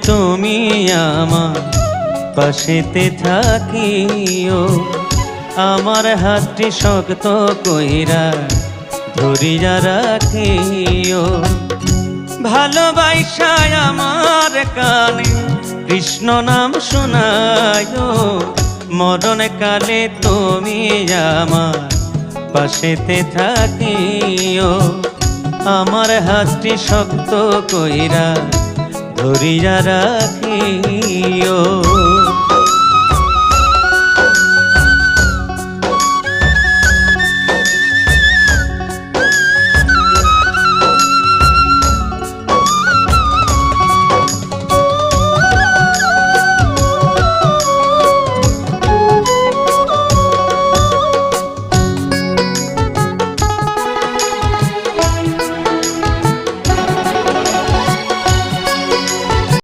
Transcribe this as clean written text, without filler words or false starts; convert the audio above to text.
তুমি আমার পাশেতে থাকিও, আমার হাতটি শক্ত কইরা ধরিয়া রাখিও। ভালোবাসায় আমার কানে কৃষ্ণ নাম শোনায়ো, মরণ কালে তুমি আমার পাশেতে থাকিও, আমার হাতটি শক্ত কইরা ধরিয়া রাখিও।